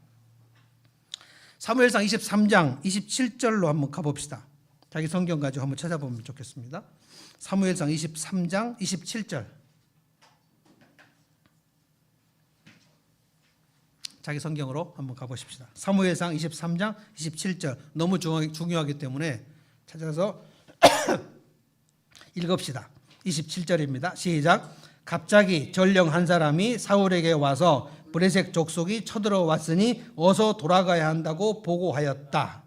사무엘상 23장 27절로 한번 가봅시다. 자기 성경 가지고 한번 찾아보면 좋겠습니다. 사무엘상 23장 27절. 자기 성경으로 한번 가보십시다. 사무엘상 23장 27절. 너무 중요하기 때문에 찾아서 읽읍시다. 27절입니다. 시작. 갑자기 전령 한 사람이 사울에게 와서 브레색 족속이 쳐들어왔으니 어서 돌아가야 한다고 보고하였다.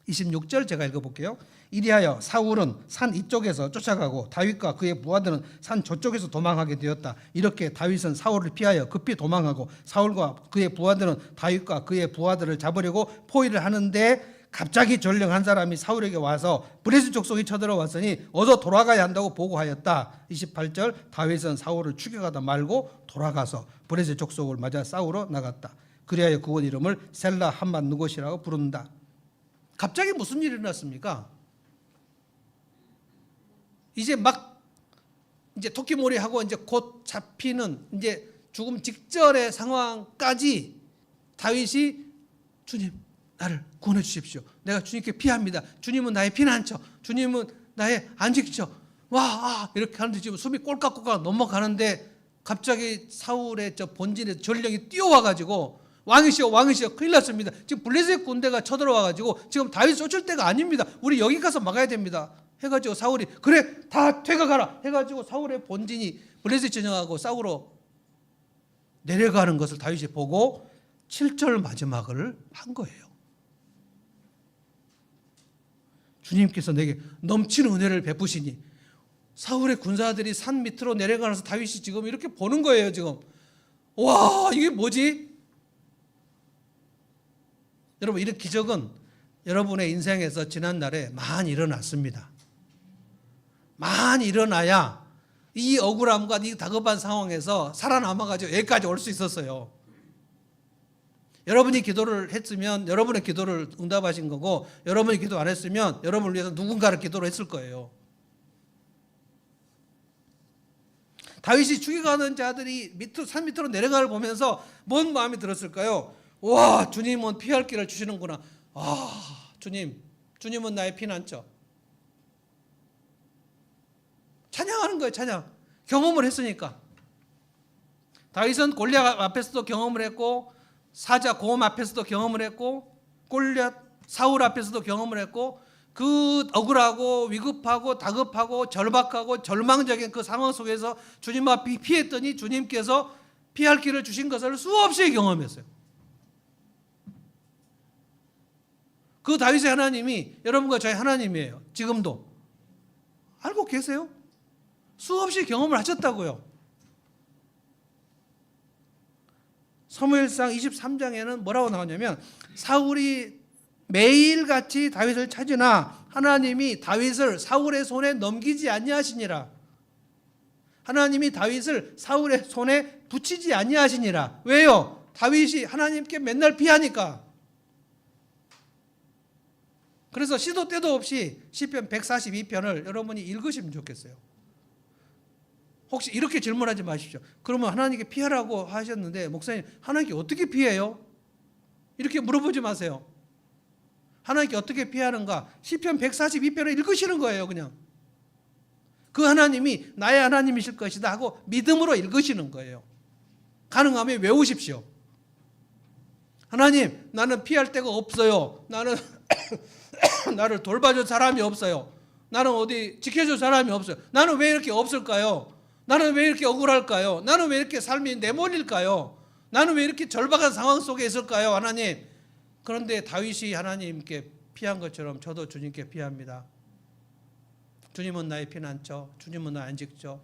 26절 제가 읽어볼게요. 이리하여 사울은 산 이쪽에서 쫓아가고 다윗과 그의 부하들은 산 저쪽에서 도망하게 되었다. 이렇게 다윗은 사울을 피하여 급히 도망하고 사울과 그의 부하들은 다윗과 그의 부하들을 잡으려고 포위를 하는데, 갑자기 전령 한 사람이 사울에게 와서 브레스 족속이 쳐들어왔으니 어서 돌아가야 한다고 보고하였다. 28절 다윗은 사울을 죽여가다 말고 돌아가서 브레스 족속을 맞아 싸우러 나갔다. 그리하여 그곳 이름을 셀라 한만 느곳이라고 부른다. 갑자기 무슨 일이 일어났습니까? 이제 토끼몰이 하고 이제 곧 잡히는 이제 죽음 직전의 상황까지 다윗이 주님 나를 구원해 주십시오. 내가 주님께 피합니다. 주님은 나의 피난처. 주님은 나의 안식처. 와 이렇게 하는데 지금 숨이 꼴깍꼴깍 넘어가는데 갑자기 사울의 저 본진에 전령이 뛰어와가지고 왕이시여 큰일 났습니다. 지금 블레셋 군대가 쳐들어와가지고 지금 다윗 쫓을 때가 아닙니다. 우리 여기 가서 막아야 됩니다. 해가지고 사울이 그래 다 퇴각하라 해가지고 사울의 본진이 블레셋 진영하고 싸우러 내려가는 것을 다윗이 보고 7절 마지막을 한 거예요. 주님께서 내게 넘치는 은혜를 베푸시니 사울의 군사들이 산 밑으로 내려가면서 다윗이 지금 이렇게 보는 거예요. 지금 와, 이게 뭐지? 여러분, 이런 기적은 여러분의 인생에서 지난날에 많이 일어났습니다. 많이 일어나야 이 억울함과 이 다급한 상황에서 살아남아가지고 여기까지 올 수 있었어요. 여러분이 기도를 했으면 여러분의 기도를 응답하신 거고, 여러분이 기도 안 했으면 여러분을 위해서 누군가를 기도를 했을 거예요. 다윗이 죽여가는 자들이 산 밑으로 내려가를 보면서 뭔 마음이 들었을까요? 와, 주님은 피할 길을 주시는구나. 아, 주님은 나의 피난처. 찬양하는 거예요. 찬양. 경험을 했으니까. 다윗은 골리앗 앞에서도 경험을 했고, 사자 곰 앞에서도 경험을 했고, 골리앗 사울 앞에서도 경험을 했고, 그 억울하고 위급하고 다급하고 절박하고 절망적인 그 상황 속에서 주님 앞에 피했더니 주님께서 피할 길을 주신 것을 수없이 경험했어요. 그 다윗의 하나님이 여러분과 저의 하나님이에요. 지금도. 알고 계세요? 수없이 경험을 하셨다고요. 사무엘상 23장에는 뭐라고 나오냐면, 사울이 매일같이 다윗을 찾으나 하나님이 다윗을 사울의 손에 넘기지 아니하시니라. 하나님이 다윗을 사울의 손에 붙이지 아니하시니라. 왜요? 다윗이 하나님께 맨날 피하니까. 그래서 시도 때도 없이 시편 142편을 여러분이 읽으시면 좋겠어요. 혹시 이렇게 질문하지 마십시오. 그러면 하나님께 피하라고 하셨는데 목사님, 하나님께 어떻게 피해요? 이렇게 물어보지 마세요. 하나님께 어떻게 피하는가? 시편 142편을 읽으시는 거예요. 그냥 그 하나님이 나의 하나님이실 것이다 하고 믿음으로 읽으시는 거예요. 가능하면 외우십시오. 하나님, 나는 피할 데가 없어요. 나는 나를 돌봐줄 사람이 없어요. 나는 어디 지켜줄 사람이 없어요. 나는 왜 이렇게 없을까요? 나는 왜 이렇게 억울할까요? 나는 왜 이렇게 삶이 내몰릴까요? 나는 왜 이렇게 절박한 상황 속에 있을까요? 하나님. 그런데 다윗이 하나님께 피한 것처럼 저도 주님께 피합니다. 주님은 나의 피난처, 주님은 나의 안식처.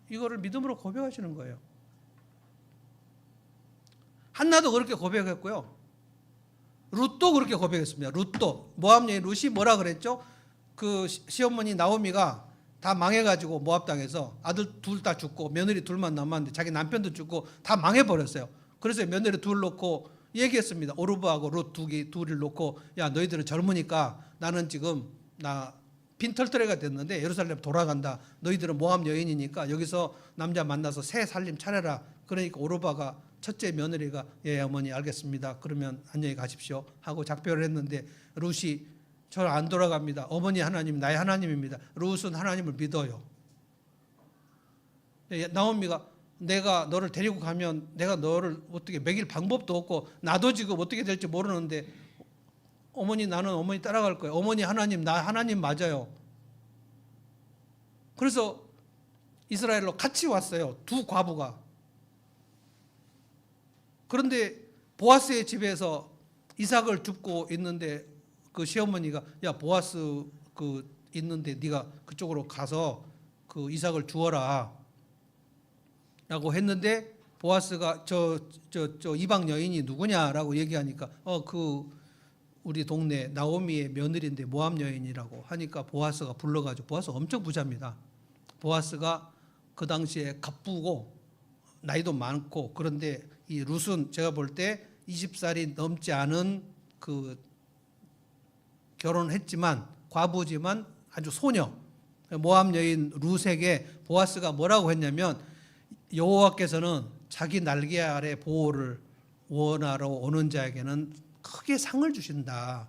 이거를 믿음으로 고백하시는 거예요. 한나도 그렇게 고백했고요. 룻도 그렇게 고백했습니다. 룻도. 모압 여인 룻이 뭐라 그랬죠? 그 시어머니 나오미가 다 망해가지고 모압 땅에서 아들 둘 다 죽고 며느리 둘만 남았는데 자기 남편도 죽고 다 망해버렸어요. 그래서 며느리 둘 놓고 얘기했습니다. 오르바하고 룻 둘을 놓고, 야, 너희들은 젊으니까 나는 지금 나 빈털터리가 됐는데 예루살렘 돌아간다. 너희들은 모압 여인이니까 여기서 남자 만나서 새 살림 차려라. 그러니까 오르바가 첫째 며느리가, 예, 어머니 알겠습니다. 그러면 안녕히 가십시오 하고 작별을 했는데 룻이, 저 안 돌아갑니다. 어머니 하나님 나의 하나님입니다. 룻은 하나님을 믿어요. 나오미가, 내가 너를 데리고 가면 내가 너를 어떻게 먹일 방법도 없고 나도 지금 어떻게 될지 모르는데 어머니, 나는 어머니 따라갈 거예요. 어머니 하나님, 나 하나님 맞아요. 그래서 이스라엘로 같이 왔어요. 두 과부가. 그런데 보아스의 집에서 이삭을 줍고 있는데 그 시어머니가, 야, 보아스 그 있는데 네가 그쪽으로 가서 그 이삭을 주어라 라고 했는데, 보아스가 저 이방 여인이 누구냐라고 얘기하니까 그 우리 동네 나오미의 며느리인데 모압 여인이라고 하니까 보아스가 불러가지고, 보아스 엄청 부자입니다. 보아스가 그 당시에 갑부고 나이도 많고, 그런데 이 룻은 제가 볼 때 20살이 넘지 않은 그 결혼했지만 과부지만 아주 소녀 모압 여인 룻에게 보아스가 뭐라고 했냐면, 여호와께서는 자기 날개 아래 보호를 원하러 오는 자에게는 크게 상을 주신다.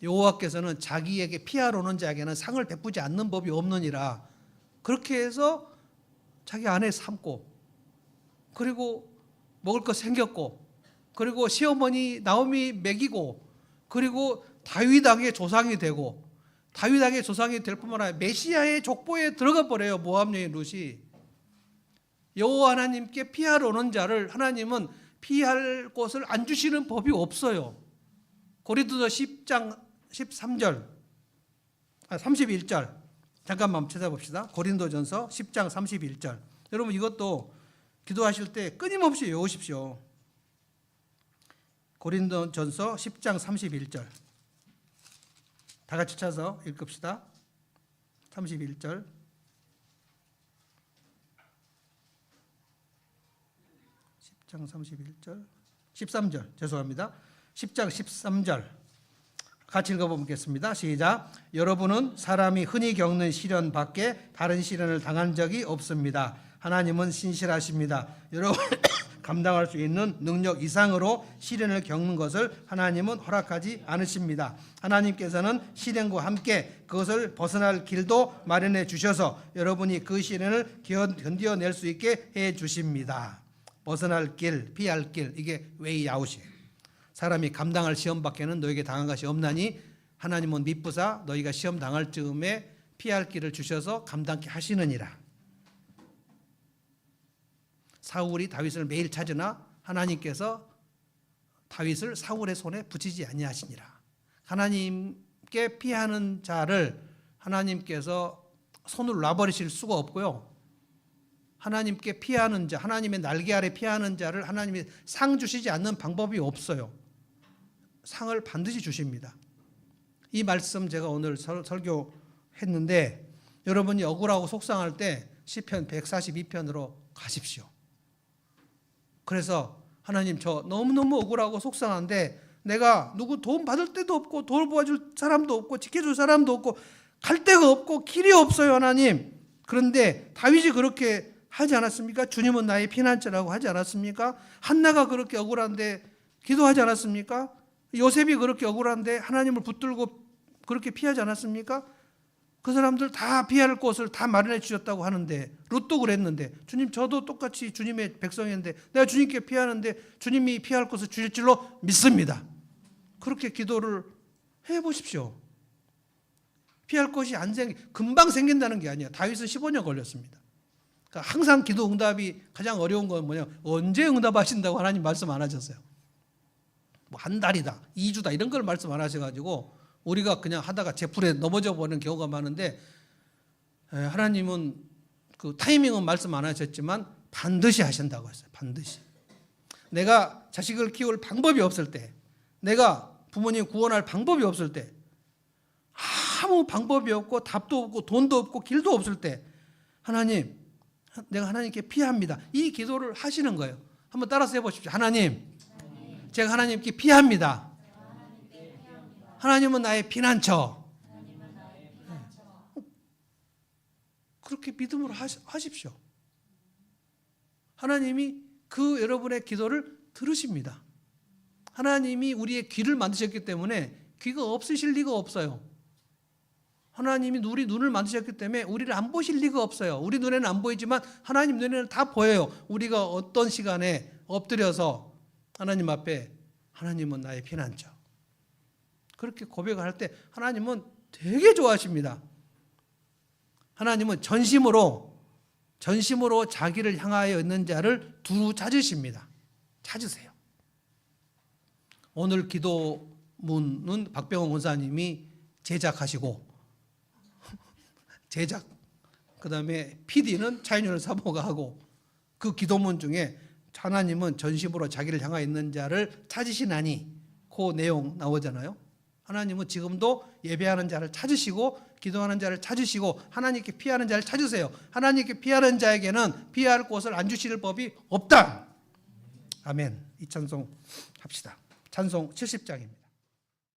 여호와께서는 자기에게 피하러 오는 자에게는 상을 베푸지 않는 법이 없느니라. 그렇게 해서 자기 아내 삼고, 그리고 먹을 거 생겼고, 그리고 시어머니 나오미 먹이고, 그리고 다윗왕의 조상이 되고, 다윗왕의 조상이 될 뿐만 아니라 메시아의 족보에 들어가 버려요. 모압 여인 룻이. 여호와 하나님께 피하러 오는 자를 하나님은 피할 곳을 안 주시는 법이 없어요. 고린도서 10장 13절 31절 잠깐만 찾아봅시다. 고린도전서 10장 31절. 여러분 이것도 기도하실 때 끊임없이 외우십시오. 고린도전서 10장 31절. 다 같이 찾아서 읽읍시다. 31절. 10장 31절. 13절. 죄송합니다. 10장 13절. 같이 읽어보겠습니다. 시작. 여러분은 사람이 흔히 겪는 시련 밖에 다른 시련을 당한 적이 없습니다. 하나님은 신실하십니다. 여러분 감당할 수 있는 능력 이상으로 시련을 겪는 것을 하나님은 허락하지 않으십니다. 하나님께서는 시련과 함께 그것을 벗어날 길도 마련해 주셔서 여러분이 그 시련을 견뎌낼 수 있게 해 주십니다. 벗어날 길, 피할 길, 이게 웨이 아웃이에요. 사람이 감당할 시험 밖에는 너에게 당한 것이 없나니 하나님은 미쁘사 너희가 시험 당할 즈음에 피할 길을 주셔서 감당케 하시느니라. 사울이 다윗을 매일 찾으나 하나님께서 다윗을 사울의 손에 붙이지 아니하시니라. 하나님께 피하는 자를 하나님께서 손을 놔버리실 수가 없고요. 하나님께 피하는 자, 하나님의 날개 아래 피하는 자를 하나님이 상 주시지 않는 방법이 없어요. 상을 반드시 주십니다. 이 말씀 제가 오늘 설교했는데 여러분이 억울하고 속상할 때 시편 142편으로 가십시오. 그래서 하나님 저 너무너무 억울하고 속상한데 내가 누구 도움 받을 데도 없고 도와줄 사람도 없고 지켜줄 사람도 없고 갈 데가 없고 길이 없어요 하나님. 그런데 다윗이 그렇게 하지 않았습니까? 주님은 나의 피난처라고 하지 않았습니까? 한나가 그렇게 억울한데 기도하지 않았습니까? 요셉이 그렇게 억울한데 하나님을 붙들고 그렇게 피하지 않았습니까? 그 사람들 다 피할 곳을 다 마련해 주셨다고 하는데 롯도 그랬는데 주님 저도 똑같이 주님의 백성인데 내가 주님께 피하는데 주님이 피할 곳을 주실 줄로 믿습니다. 그렇게 기도를 해보십시오. 피할 곳이 금방 생긴다는 게 아니에요. 다윗은 15년 걸렸습니다. 그러니까 항상 기도 응답이 가장 어려운 건 뭐냐, 언제 응답하신다고 하나님 말씀 안 하셨어요. 뭐 한 달이다, 2주다 이런 걸 말씀 안 하셔가지고 우리가 그냥 하다가 제풀에 넘어져 버리는 경우가 많은데 하나님은 그 타이밍은 말씀 안 하셨지만 반드시 하신다고 했어요. 반드시. 내가 자식을 키울 방법이 없을 때, 내가 부모님 구원할 방법이 없을 때, 아무 방법이 없고 답도 없고 돈도 없고 길도 없을 때 하나님, 내가 하나님께 피합니다. 이 기도를 하시는 거예요. 한번 따라서 해보십시오. 하나님, 제가 하나님께 피합니다. 하나님은 나의 피난처. 그렇게 믿음으로 하십시오. 하나님이 그 여러분의 기도를 들으십니다. 하나님이 우리의 귀를 만드셨기 때문에 귀가 없으실 리가 없어요. 하나님이 우리 눈을 만드셨기 때문에 우리를 안 보실 리가 없어요. 우리 눈에는 안 보이지만 하나님 눈에는 다 보여요. 우리가 어떤 시간에 엎드려서 하나님 앞에 하나님은 나의 피난처 그렇게 고백을 할 때 하나님은 되게 좋아하십니다. 하나님은 전심으로 자기를 향하여 있는 자를 두루 찾으십니다. 찾으세요. 오늘 기도문은 박병원 원사님이 제작하시고 그 다음에 PD는 차인윤 사모가 하고 그 기도문 중에 하나님은 전심으로 자기를 향하여 있는 자를 찾으시나니 그 내용 나오잖아요. 하나님은 지금도 예배하는 자를 찾으시고 기도하는 자를 찾으시고 하나님께 피하는 자를 찾으세요. 하나님께 피하는 자에게는 피할 곳을 안 주실 법이 없다. 아멘. 이 찬송 합시다. 찬송 70장입니다.